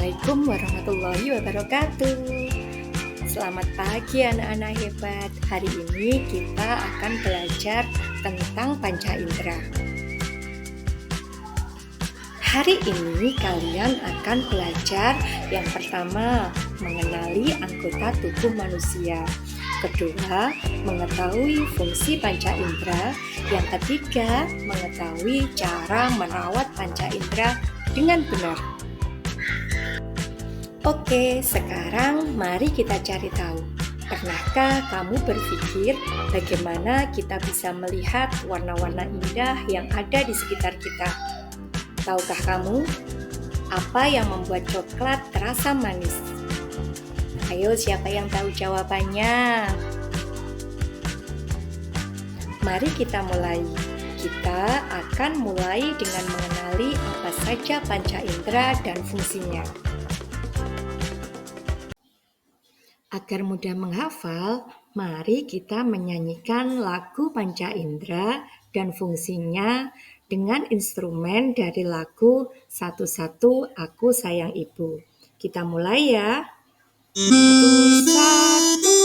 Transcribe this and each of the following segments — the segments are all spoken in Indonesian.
Assalamualaikum warahmatullahi wabarakatuh. Selamat pagi anak-anak hebat. Hari ini kita akan belajar tentang panca indera. Hari ini kalian akan belajar yang pertama, mengenali anggota tubuh manusia. Kedua, mengetahui fungsi panca indera. Yang ketiga, mengetahui cara merawat panca indera dengan benar. Oke, sekarang mari kita cari tahu. Pernahkah kamu berpikir bagaimana kita bisa melihat warna-warna indah yang ada di sekitar kita? Tahukah kamu apa yang membuat coklat terasa manis? Ayo, siapa yang tahu jawabannya? Mari kita mulai. Kita akan mulai dengan mengenali apa saja panca indera dan fungsinya. Agar mudah menghafal, mari kita menyanyikan lagu panca indera dan fungsinya dengan instrumen dari lagu Satu-Satu Aku Sayang Ibu. Kita mulai ya. Satu-satu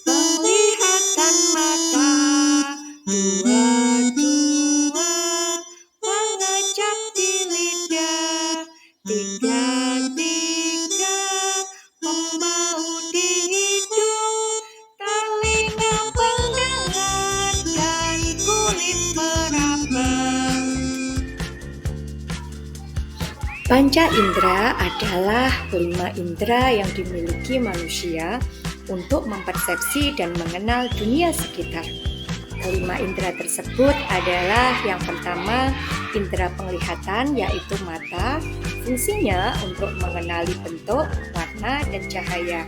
penglihatan mata, dua-dua pengecap di lidah, tiga-tiga pembau di hidung, telinga pendengar, dan kulit meraba. Panca indera adalah 5 indera yang dimiliki manusia untuk mempersepsi dan mengenal dunia sekitar. Kelima indera tersebut adalah yang pertama, indera penglihatan yaitu mata, fungsinya untuk mengenali bentuk, warna, dan cahaya.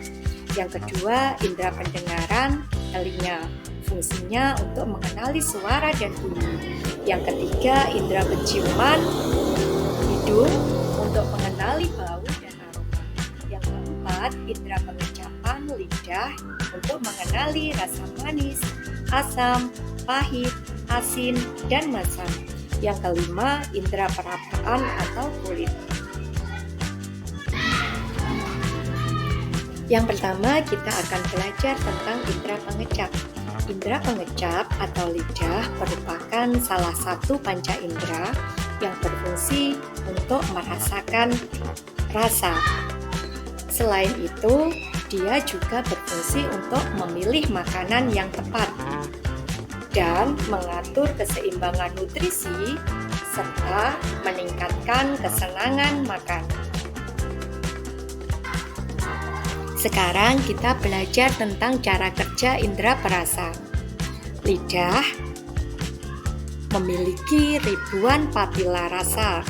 Yang kedua, indera pendengaran, telinga, fungsinya untuk mengenali suara dan bunyi. Yang ketiga, indera penciuman, hidung, untuk mengenali bau dan aroma. Yang keempat, indera pengecapan, lidah, untuk mengenali rasa manis, asam, pahit, asin, dan masam. Yang kelima, indera perabaan atau kulit. Yang pertama, kita akan belajar tentang indera pengecap. Indera pengecap atau lidah merupakan salah satu panca indera yang berfungsi untuk merasakan rasa. Selain itu, dia juga berfungsi untuk memilih makanan yang tepat dan mengatur keseimbangan nutrisi serta meningkatkan kesenangan makan. Sekarang kita belajar tentang cara kerja indera perasa. Lidah memiliki ribuan papila rasa,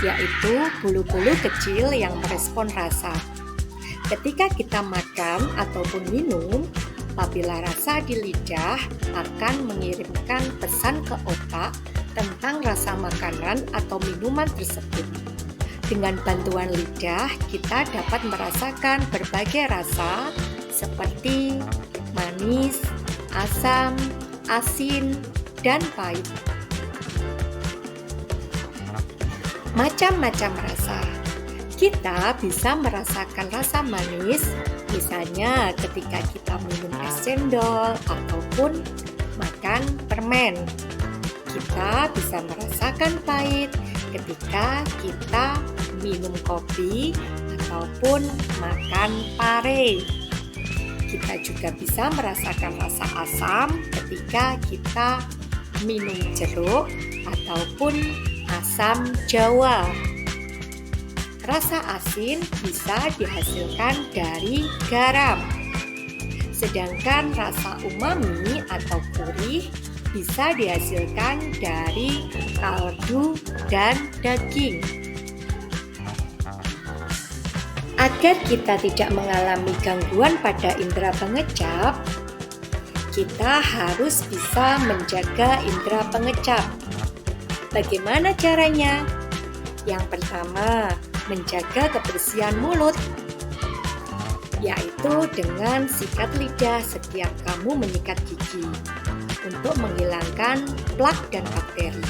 yaitu bulu-bulu kecil yang merespon rasa. Ketika kita makan ataupun minum, papila rasa di lidah akan mengirimkan pesan ke otak tentang rasa makanan atau minuman tersebut. Dengan bantuan lidah, kita dapat merasakan berbagai rasa seperti manis, asam, asin, dan pahit. Macam-macam rasa. Kita bisa merasakan rasa manis, misalnya ketika kita minum es cendol ataupun makan permen. Kita bisa merasakan pahit ketika kita minum kopi ataupun makan pare. Kita juga bisa merasakan rasa asam ketika kita minum jeruk ataupun asam jawa. Rasa asin bisa dihasilkan dari garam. Sedangkan rasa umami atau gurih bisa dihasilkan dari kaldu dan daging. Agar kita tidak mengalami gangguan pada indera pengecap, kita harus bisa menjaga indera pengecap. Bagaimana caranya? Yang pertama, menjaga kebersihan mulut, yaitu dengan sikat lidah setiap kamu menyikat gigi untuk menghilangkan plak dan bakteri.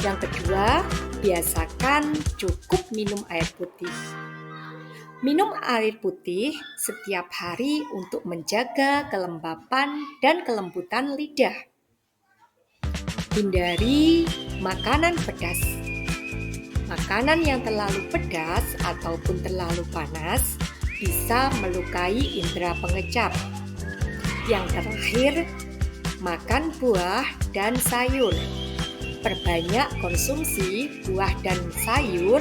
Yang kedua, biasakan cukup minum air putih. Minum air putih setiap hari untuk menjaga kelembapan dan kelembutan lidah. Hindari makanan pedas. Makanan yang terlalu pedas ataupun terlalu panas bisa melukai indera pengecap. Yang terakhir, makan buah dan sayur. Perbanyak konsumsi buah dan sayur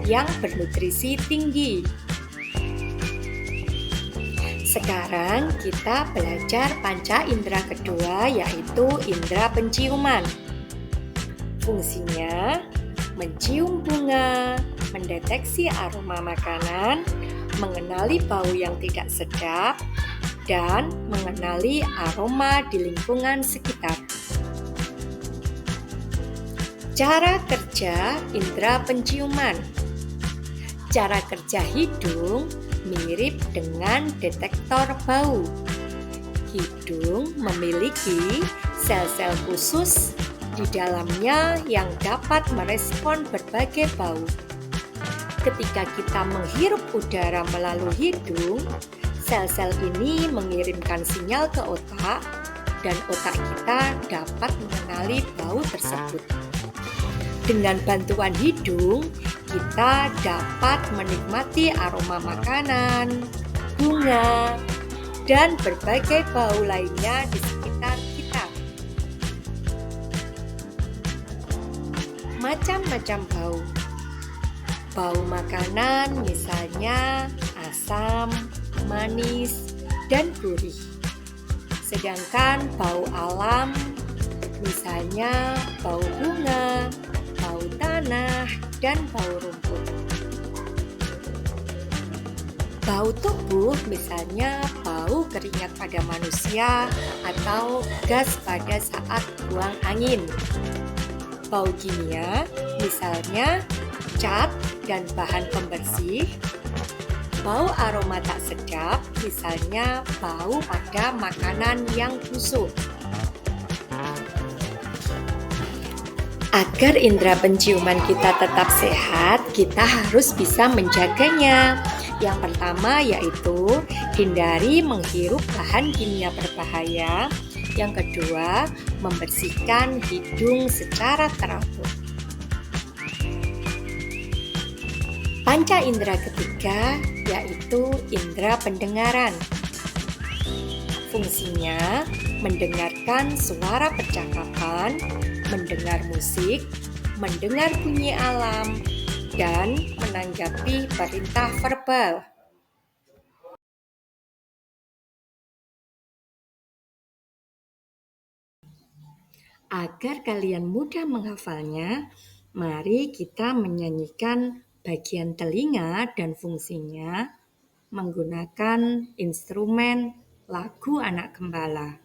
yang bernutrisi tinggi. Sekarang kita belajar panca indera kedua, yaitu indera penciuman. Fungsinya mencium bunga, mendeteksi aroma makanan, mengenali bau yang tidak sedap, dan mengenali aroma di lingkungan sekitar. Cara kerja indera penciuman. Cara kerja hidung mirip dengan detektor bau. Hidung memiliki sel-sel khusus di dalamnya yang dapat merespon berbagai bau. Ketika kita menghirup udara melalui hidung, sel-sel ini mengirimkan sinyal ke otak dan otak kita dapat mengenali bau tersebut. Dengan bantuan hidung, kita dapat menikmati aroma makanan, bunga, dan berbagai bau lainnya di sekitar kita. Macam-macam bau. Bau makanan misalnya asam, manis, dan gurih. Sedangkan bau alam misalnya bau bunga, bau tanah, dan bau rumput. Bau tubuh misalnya bau keringat pada manusia atau gas pada saat buang angin. Bau kimia misalnya cat dan bahan pembersih. Bau aroma tak sedap misalnya bau pada makanan yang busuk. Agar indera penciuman kita tetap sehat, kita harus bisa menjaganya. Yang pertama yaitu hindari menghirup bahan kimia berbahaya. Yang kedua, membersihkan hidung secara teratur. Panca indera ketiga yaitu indera pendengaran. Fungsinya mendengarkan suara percakapan, mendengar musik, mendengar bunyi alam, dan menanggapi perintah verbal. Agar kalian mudah menghafalnya, mari kita menyanyikan bagian telinga dan fungsinya menggunakan instrumen lagu anak gembala.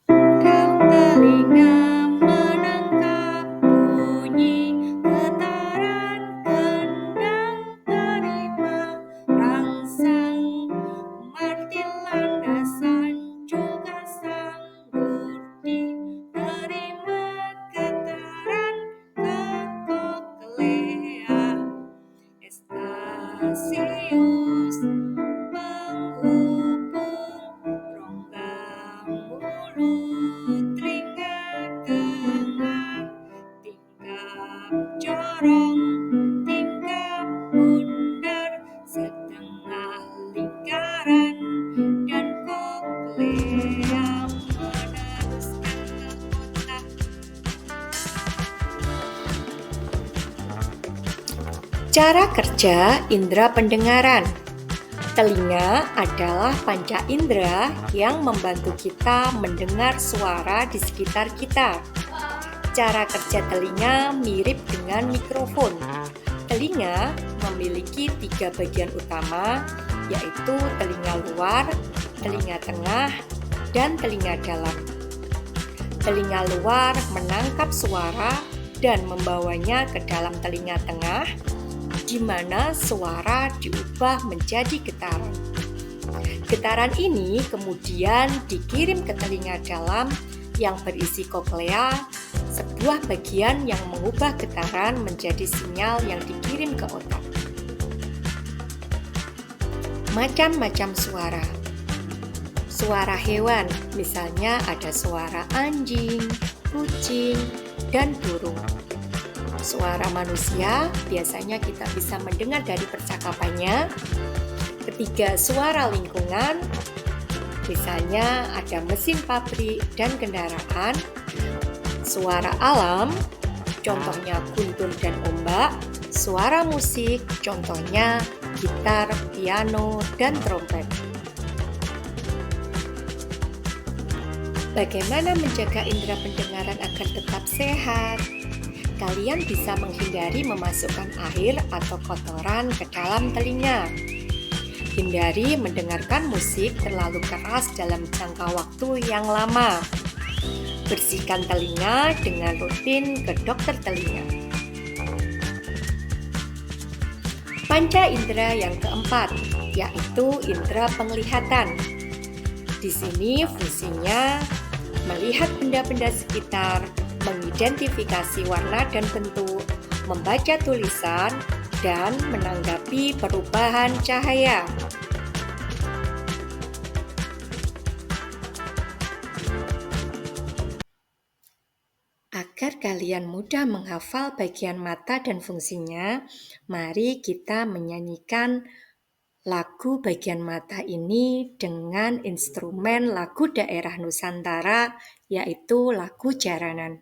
Kau telinga menangkap bunyi getaran kendang, terima rangsang martil landasan, juga sanggur diterima getaran kekoklea. Stasius penghubung rongga mulut, telinga tengah, tingkap jorong, tingkap bundar, setengah lingkaran, dan koklea meneruskan ke otak. Cara kerja indera pendengaran. Telinga adalah panca indera yang membantu kita mendengar suara di sekitar kita. Cara kerja telinga mirip dengan mikrofon. Telinga memiliki 3 bagian utama, yaitu telinga luar, telinga tengah, dan telinga dalam. Telinga luar menangkap suara dan membawanya ke dalam telinga tengah, di mana suara diubah menjadi getaran. Getaran ini kemudian dikirim ke telinga dalam yang berisi koklea sebuah bagian yang mengubah getaran menjadi sinyal yang dikirim ke otak. Macam-macam suara. Suara hewan, misalnya ada suara anjing, kucing, dan burung. Suara manusia, biasanya kita bisa mendengar dari percakapannya. Ketiga, suara lingkungan, misalnya ada mesin pabrik dan kendaraan. Suara alam, contohnya guntur dan ombak. Suara musik, contohnya gitar, piano, dan trompet. Bagaimana menjaga indera pendengaran agar tetap sehat? Kalian bisa menghindari memasukkan air atau kotoran ke dalam telinga. Hindari mendengarkan musik terlalu keras dalam jangka waktu yang lama. Bersihkan telinga dengan rutin ke dokter telinga. Panca indera yang keempat, yaitu indera penglihatan. Di sini fungsinya melihat benda-benda sekitar, mengidentifikasi warna dan bentuk, membaca tulisan, dan menanggapi perubahan cahaya. Agar kalian mudah menghafal bagian mata dan fungsinya, mari kita menyanyikan lagu bagian mata ini dengan instrumen lagu daerah Nusantara, yaitu lagu jaranan.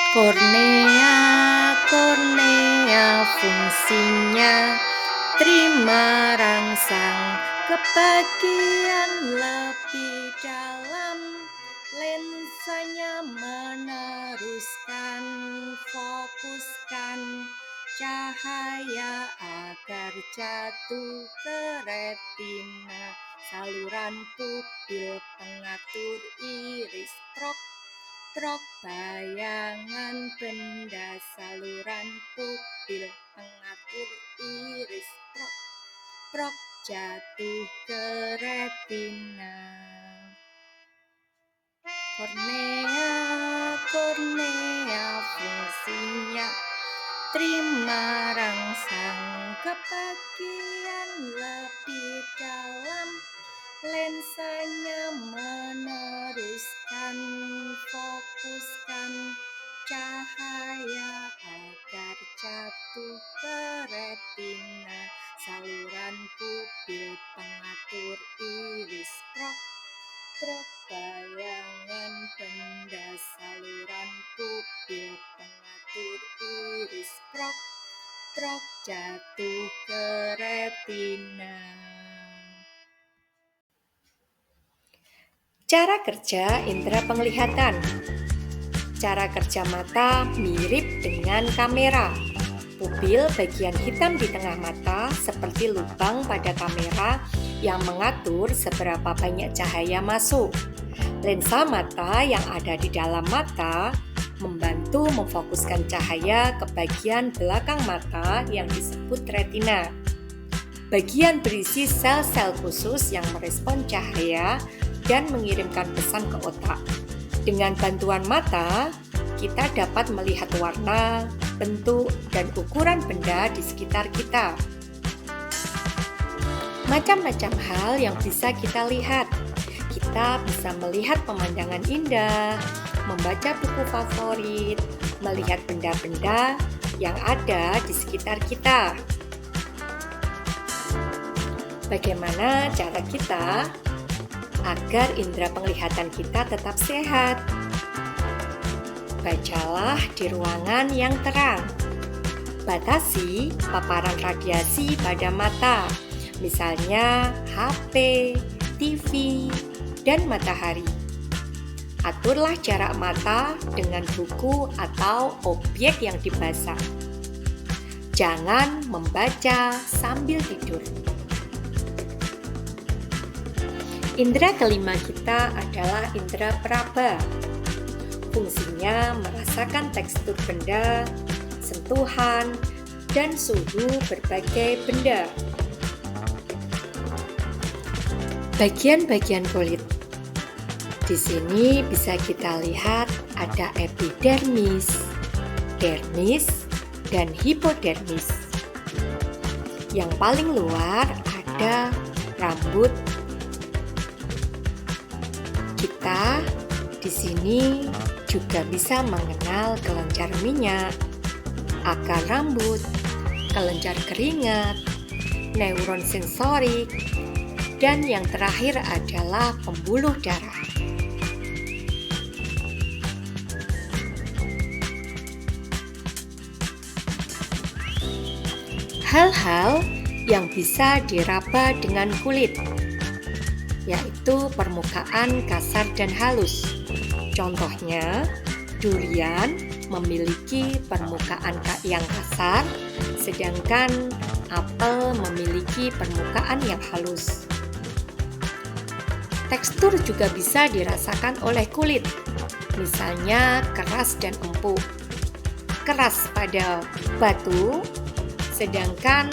Kornea, kornea fungsinya terima rangsang ke bagian lebih dalam, lensanya meneruskan, fokuskan cahaya agar jatuh ke retina, saluran pupil pengatur iris, trok bayangan benda, saluran pupil pengatur iris, trok jatuh ke retina. Kornea, kornea fungsinya terima rangsang ke bagian lebih dalam, lensanya meneruskan, fokuskan cahaya agar jatuh ke retina, saluran pupil pengatur iris, trok bayangan benda, saluran pupil pengatur iris, trok jatuh ke retina. Cara kerja indera penglihatan. Cara kerja mata mirip dengan kamera. Pupil bagian hitam di tengah mata seperti lubang pada kamera yang mengatur seberapa banyak cahaya masuk. Lensa mata yang ada di dalam mata membantu memfokuskan cahaya ke bagian belakang mata yang disebut retina. Bagian berisi sel-sel khusus yang merespon cahaya dan mengirimkan pesan ke otak. Dengan bantuan mata, kita dapat melihat warna, bentuk, dan ukuran benda di sekitar kita. Macam-macam hal yang bisa kita lihat. Kita bisa melihat pemandangan indah, membaca buku favorit, melihat benda-benda yang ada di sekitar kita. Bagaimana cara kita agar indera penglihatan kita tetap sehat? Bacalah di ruangan yang terang. Batasi paparan radiasi pada mata, misalnya HP, TV, dan matahari. Aturlah jarak mata dengan buku atau objek yang dibaca. Jangan membaca sambil tidur. Indera kelima kita adalah indera peraba. Fungsinya merasakan tekstur benda, sentuhan, dan suhu berbagai benda. Bagian-bagian kulit. Di sini bisa kita lihat ada epidermis, dermis, dan hipodermis. Yang paling luar ada rambut. Kita di sini juga bisa mengenal kelenjar minyak, akar rambut, kelenjar keringat, neuron sensorik, dan yang terakhir adalah pembuluh darah. Hal-hal yang bisa diraba dengan kulit, yaitu permukaan kasar dan halus. Contohnya, durian memiliki permukaan yang kasar, sedangkan apel memiliki permukaan yang halus. Tekstur juga bisa dirasakan oleh kulit, misalnya keras dan empuk. Keras pada batu, sedangkan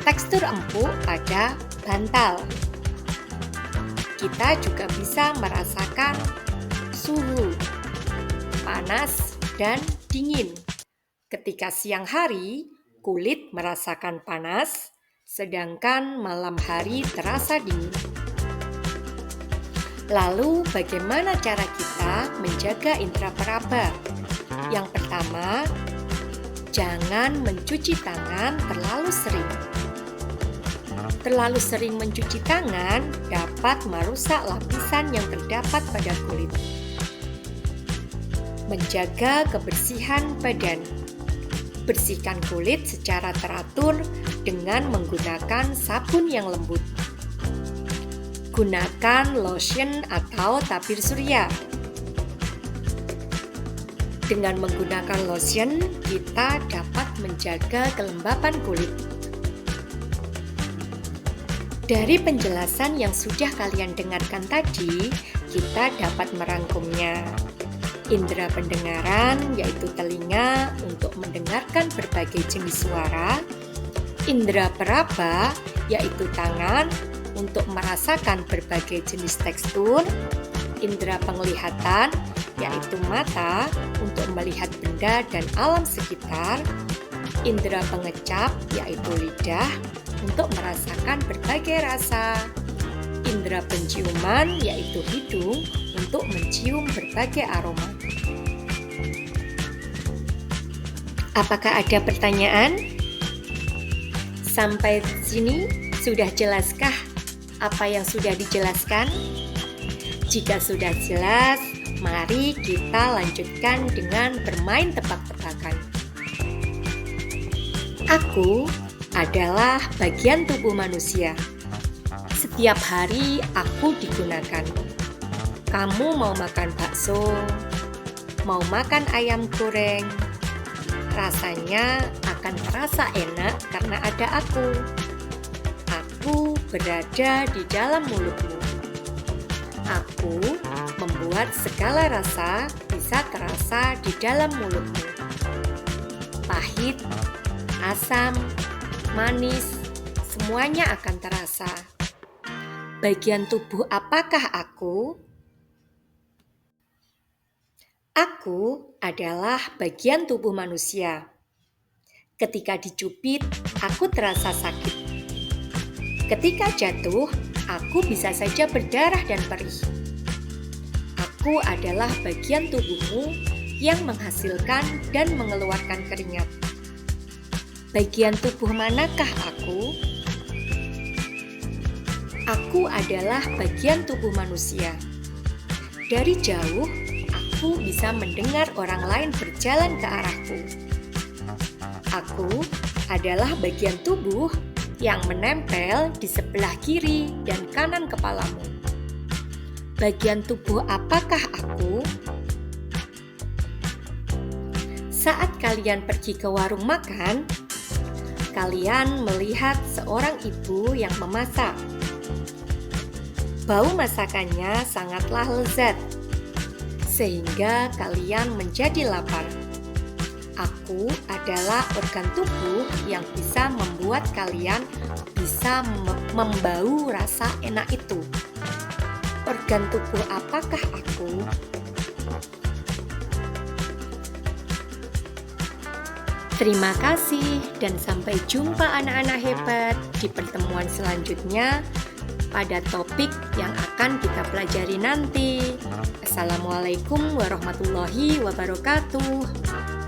tekstur empuk pada bantal. Kita juga bisa merasakan suhu, panas dan dingin. Ketika siang hari, kulit merasakan panas, sedangkan malam hari terasa dingin. Lalu, bagaimana cara kita menjaga indera peraba? Yang pertama, jangan mencuci tangan terlalu sering. Terlalu sering mencuci tangan dapat merusak lapisan yang terdapat pada kulit. Menjaga kebersihan badan. Bersihkan kulit secara teratur dengan menggunakan sabun yang lembut. Gunakan lotion atau tabir surya. Dengan menggunakan lotion, kita dapat menjaga kelembapan kulit. Dari penjelasan yang sudah kalian dengarkan tadi, kita dapat merangkumnya. Indera pendengaran, yaitu telinga untuk mendengarkan berbagai jenis suara. Indera peraba, yaitu tangan untuk merasakan berbagai jenis tekstur. Indera penglihatan, yaitu mata untuk melihat benda dan alam sekitar. Indera pengecap, yaitu lidah untuk merasakan berbagai rasa. Indera penciuman, yaitu hidung untuk mencium berbagai aroma. Apakah ada pertanyaan? Sampai sini sudah jelaskah apa yang sudah dijelaskan? Jika sudah jelas, mari kita lanjutkan dengan bermain tebak-tebakan. Aku adalah bagian tubuh manusia. Setiap hari aku digunakan. Kamu mau makan bakso, mau makan ayam goreng, rasanya akan terasa enak karena ada aku. Aku berada di dalam mulutmu. Aku membuat segala rasa bisa terasa di dalam mulutmu. Pahit, asam, manis, semuanya akan terasa. Bagian tubuh apakah aku? Aku adalah bagian tubuh manusia. Ketika dicubit, aku terasa sakit. Ketika jatuh, aku bisa saja berdarah dan perih. Aku adalah bagian tubuhmu yang menghasilkan dan mengeluarkan keringat. Bagian tubuh manakah aku? Aku adalah bagian tubuh manusia. Dari jauh, aku bisa mendengar orang lain berjalan ke arahku. Aku adalah bagian tubuh yang menempel di sebelah kiri dan kanan kepalamu. Bagian tubuh apakah aku? Saat kalian pergi ke warung makan, kalian melihat seorang ibu yang memasak. Bau masakannya sangatlah lezat, sehingga kalian menjadi lapar. Aku adalah organ tubuh yang bisa membuat kalian bisa membau rasa enak itu. Organ tubuh apakah aku? Terima kasih dan sampai jumpa anak-anak hebat di pertemuan selanjutnya pada topik yang akan kita pelajari nanti. Assalamualaikum warahmatullahi wabarakatuh.